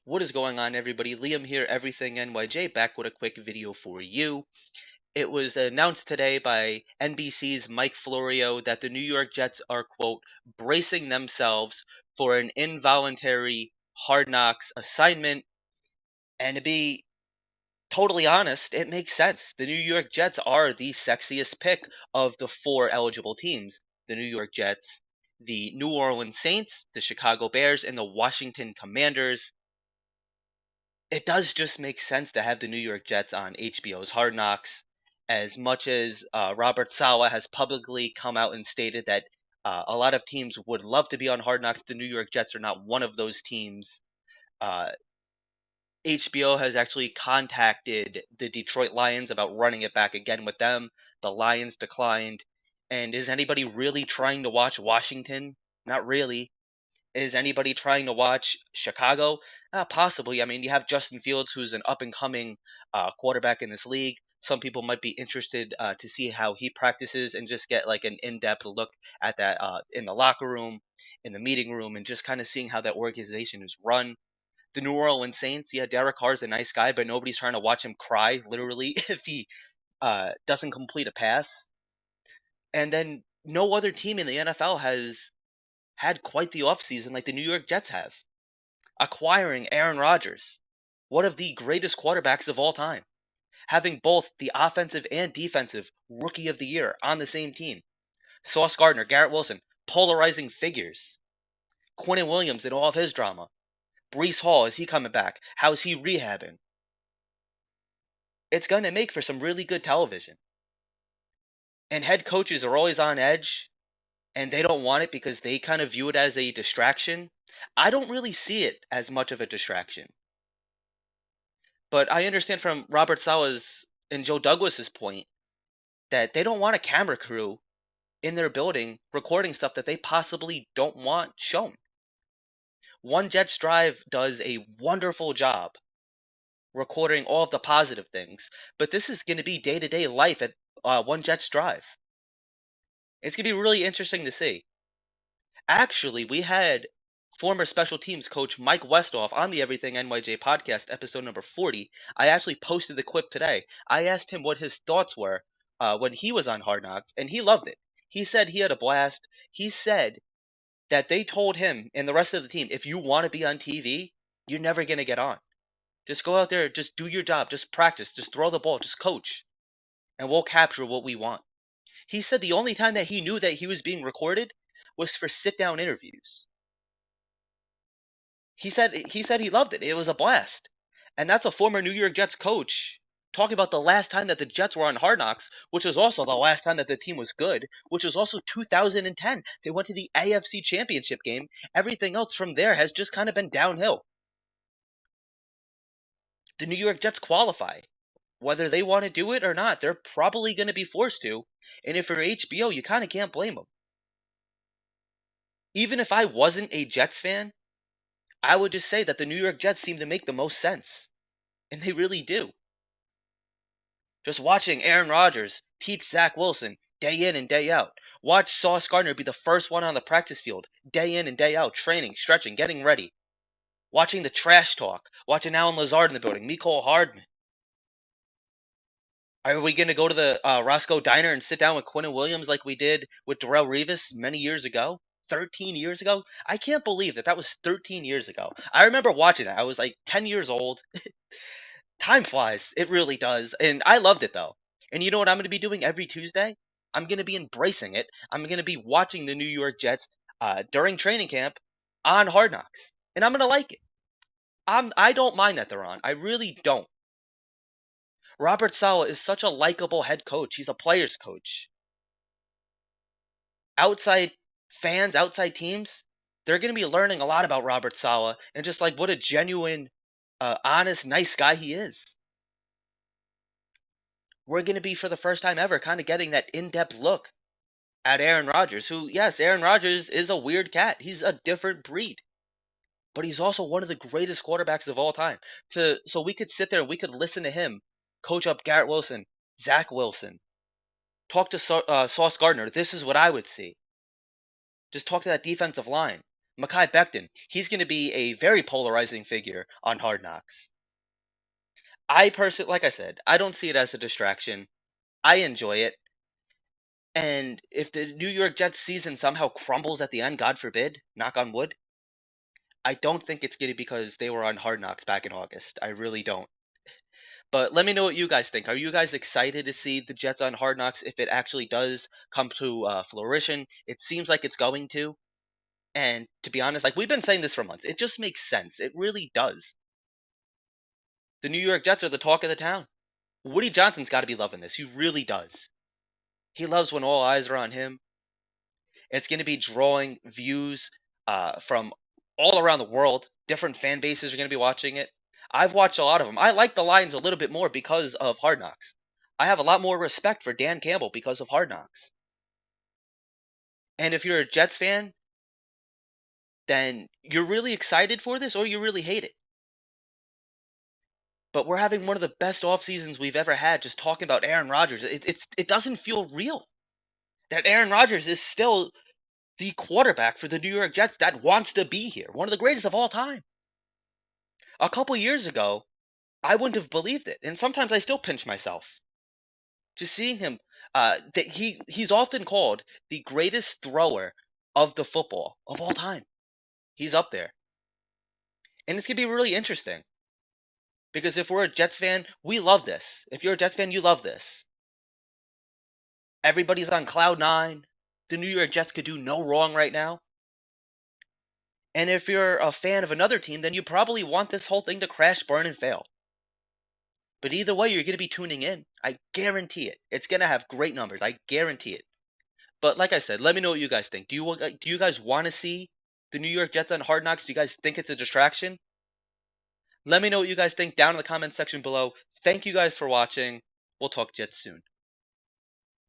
What is going on, everybody? Liam here, Everything NYJ, back with a quick video for you. It was announced today by NBC's Mike Florio that the New York Jets are, quote, bracing themselves for an involuntary Hard Knocks assignment. And to be totally honest, it makes sense. The New York Jets are the sexiest pick of the four eligible teams: the New York Jets, the New Orleans Saints, the Chicago Bears, and the Washington Commanders. It does just make sense to have the New York Jets on HBO's Hard Knocks. As much as Robert Saleh has publicly come out and stated that a lot of teams would love to be on Hard Knocks, the New York Jets are not one of those teams. Uh, HBO has actually contacted the Detroit Lions about running it back again with them. The Lions declined. And is anybody really trying to watch Washington? Not really. Is anybody trying to watch Chicago? Possibly. I mean, you have Justin Fields, who's an up and coming quarterback in this league. Some people might be interested to see how he practices and just get like an in depth look at that in the locker room, in the meeting room, and just kind of seeing how that organization is run. The New Orleans Saints, yeah, Derek Carr's a nice guy, but nobody's trying to watch him cry literally if he doesn't complete a pass. And then no other team in the NFL has had quite the offseason like the New York Jets have, acquiring Aaron Rodgers, one of the greatest quarterbacks of all time, having both the offensive and defensive rookie of the year on the same team. Sauce Gardner, Garrett Wilson, polarizing figures. Quinnen Williams and all of his drama. Brees Hall, is he coming back? How's he rehabbing? It's going to make for some really good television. And head coaches are always on edge, and they don't want it because they kind of view it as a distraction. I don't really see it as much of a distraction. But I understand from Robert Saleh's and Joe Douglas's point that they don't want a camera crew in their building recording stuff that they possibly don't want shown. One Jets Drive does a wonderful job recording all of the positive things, but this is going to be day-to-day life at One Jets Drive. It's going to be really interesting to see. Actually, we had former special teams coach Mike Westhoff on the Everything NYJ podcast, episode number 40. I actually posted the clip today. I asked him what his thoughts were when he was on Hard Knocks, and he loved it. He said he had a blast. He said that they told him and the rest of the team, if you want to be on TV, you're never going to get on. Just go out there, just do your job, just practice, just throw the ball, just coach, and we'll capture what we want. He said the only time that he knew that he was being recorded was for sit-down interviews. He said he loved it. It was a blast. And that's a former New York Jets coach talking about the last time that the Jets were on Hard Knocks, which was also the last time that the team was good, which was also 2010. They went to the AFC Championship game. Everything else from there has just kind of been downhill. The New York Jets qualify. Whether they want to do it or not, they're probably going to be forced to. And if you're HBO, you kind of can't blame them. Even if I wasn't a Jets fan, I would just say that the New York Jets seem to make the most sense. And they really do. Just watching Aaron Rodgers teach Zach Wilson day in and day out. Watch Sauce Gardner be the first one on the practice field, day in and day out, training, stretching, getting ready. Watching the trash talk. Watching Alan Lazard in the building, Mecole Hardman. Are we going to go to the Roscoe Diner and sit down with Quinnen Williams like we did with Darrelle Revis many years ago? 13 years ago? I can't believe that was 13 years ago. I remember watching that. I was like 10 years old. Time flies. It really does. And I loved it, though. And you know what I'm going to be doing every Tuesday? I'm going to be embracing it. I'm going to be watching the New York Jets during training camp on Hard Knocks. And I'm going to like it. I don't mind that they're on. I really don't. Robert Saleh is such a likable head coach. He's a player's coach. Outside fans, outside teams, they're going to be learning a lot about Robert Saleh and just like what a genuine, honest, nice guy he is. We're going to be, for the first time ever, kind of getting that in-depth look at Aaron Rodgers, who, yes, Aaron Rodgers is a weird cat. He's a different breed. But he's also one of the greatest quarterbacks of all time. So we could sit there and we could listen to him coach up Garrett Wilson, Zach Wilson, talk to Sauce Gardner. This is what I would see. Just talk to that defensive line. Mekhi Becton, he's going to be a very polarizing figure on Hard Knocks. I personally, like I said, I don't see it as a distraction. I enjoy it. And if the New York Jets season somehow crumbles at the end, God forbid, knock on wood, I don't think it's going to be because they were on Hard Knocks back in August. I really don't. But let me know what you guys think. Are you guys excited to see the Jets on Hard Knocks if it actually does come to fruition? It seems like it's going to. And to be honest, like we've been saying this for months, it just makes sense. It really does. The New York Jets are the talk of the town. Woody Johnson's got to be loving this. He really does. He loves when all eyes are on him. It's going to be drawing views from all around the world. Different fan bases are going to be watching it. I've watched a lot of them. I like the Lions a little bit more because of Hard Knocks. I have a lot more respect for Dan Campbell because of Hard Knocks. And if you're a Jets fan, then you're really excited for this or you really hate it. But we're having one of the best off seasons we've ever had just talking about Aaron Rodgers. It doesn't feel real that Aaron Rodgers is still the quarterback for the New York Jets that wants to be here, one of the greatest of all time. A couple years ago, I wouldn't have believed it, and sometimes I still pinch myself just seeing him. That he's often called the greatest thrower of the football of all time. He's up there, and it's gonna be really interesting because if we're a Jets fan, we love this. If you're a Jets fan, you love this. Everybody's on cloud nine. The New York Jets could do no wrong right now. And if you're a fan of another team, then you probably want this whole thing to crash, burn, and fail. But either way, you're going to be tuning in. I guarantee it. It's going to have great numbers. I guarantee it. But like I said, let me know what you guys think. Do you guys want to see the New York Jets on Hard Knocks? Do you guys think it's a distraction? Let me know what you guys think down in the comment section below. Thank you guys for watching. We'll talk Jets soon.